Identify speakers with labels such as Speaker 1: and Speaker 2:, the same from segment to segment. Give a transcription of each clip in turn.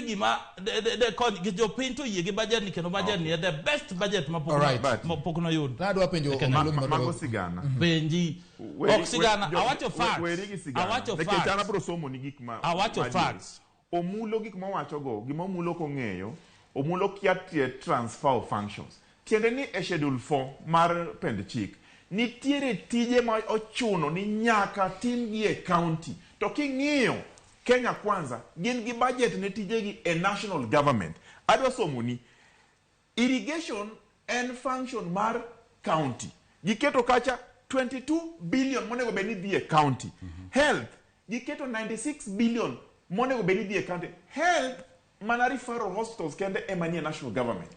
Speaker 1: gima de kon gi jo pin to yigi budget ni keno budget ni the best budget mapokno yud
Speaker 2: na dwa penjo
Speaker 3: mago sigana
Speaker 1: benji oxigana awacho facts
Speaker 3: nekechana bro somo ni gik ma
Speaker 1: awacho facts
Speaker 3: omulo gik ma wacho go gima omulo ko ng'eyo omulo kiatie transfer of functions tiende ni e schedule 4 mar pend chik nitiere tije ma ochuno ni nyaka tim gi e county to king'iyo Kenya Kwanza gin gi budget ne tije gi e national government adwa somo ni irrigation and function mar county giketo kacha 22 billion monego beni di e county health giketo 96 billion monego beni di e county health mana referral hospitals kende emani national government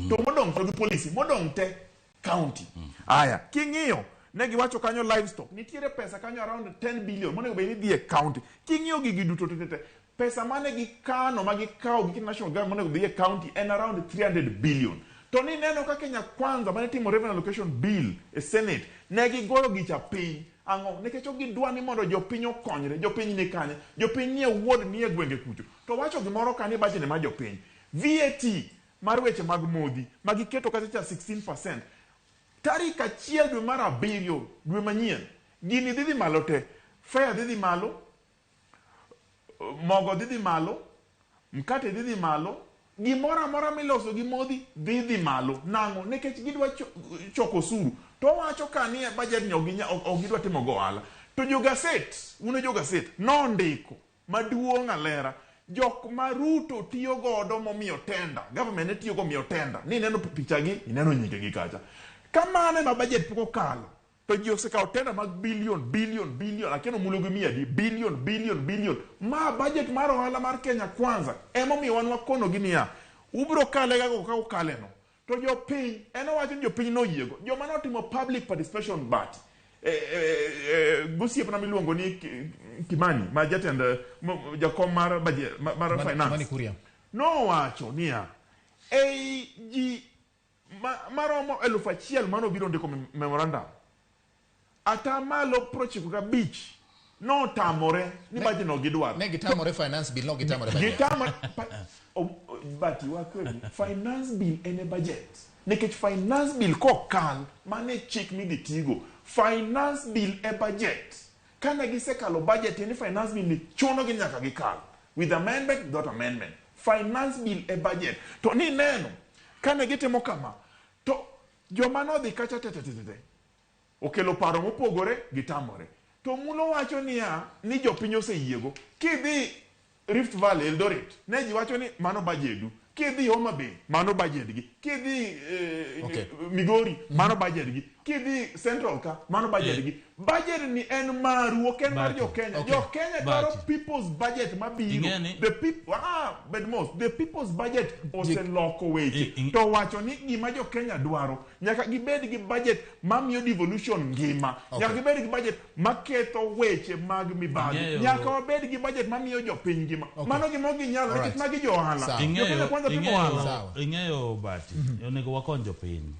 Speaker 3: to modong to policy modong te county aya king'iyo negi wacho kanyo livestock nitiere pesa kanyo around 10 billion monego beni di e county king'iyo gigi duto tete pesa mane gi kano magi kawo gi national government monego di e county en around 300 billion to ni neno ka Kenya Kwanza mane timo revenue allocation bill e senate negi goyo gicha piny ango nekech gidwa ni mondo jopiny okonyre jopiny ni kanye jopiny nie wuod nie gwenge kucho to wacho gimoro kani budget ma jopiny VAT mar weche mag modhi magiketo kacha 16% tarik achiel dwe mar abiriyo dwe manyien gini dhi malo te fare dhi malo mogo dhi malo mkate dhi malo gimora mora miloso gi modhi dhi malo nango nekech gidwa choko suru to wacho kani e budget nyoginya ogidwa timo go ala to jogaset no ndiko maduong' alera jok maruto tiyo godo momiyo tenda government ne tiyo go miyo tenda ni neno pichagi ineno nyinge gi kacha kamane ma budget poko kalo to ji osekawo tenda mag billion akeno mulo gi mia di billion ma budget mar ohala mar Kenya Kwanza emomiyo wan wakono gi niya ubro kale gago ka ukale no to jopiny eno wacho ni jopiny no yiego joma notimo public participation but gosiep na miluongo ni Kimani ma jatend jakom mar budget mar finance no wacho niya ji maromo 1,000 mano biro ndiko memorandum atamalo project ka beach no tamore ni budget no gidwar
Speaker 2: ne gitamore finance bill no gitamore budget
Speaker 3: but you are correct finance bill ene budget nekech finance bill ko kal mane chik mi ditigo finance bill e budget kana gisekalo budget ni finance bill ni chuno gi nyaka gikal with amendment without amendment finance bill e budget to ni neno kana gitemo kama to joma no dhi kacha tete okelo paro mopogore gitamore to mulo wacho ni jopiny oseyiego kidhi Rift Valley Eldoret ne ji wacho ni mano bajedu kidhi Homa Bay mano bajedgi kidhi Migori mano bajedgi kidhi Central ka mano bajedgi budget ni en maru oken mar jo-Kenya jo-Kenya dwaro people's budget mabiro the people but most the people's budget oseloko weche to wacho ni gima jo-Kenya dwaro nyaka gibed gi budget mamiyo devolution ngima nyaka gibed gi budget maketho weche mag mibadhi nyaka wabed gi budget mamiyo jopiny ngima mano gima ginyalo nikech magi jo ohala
Speaker 1: ing'eyo bati onego wakony jopiny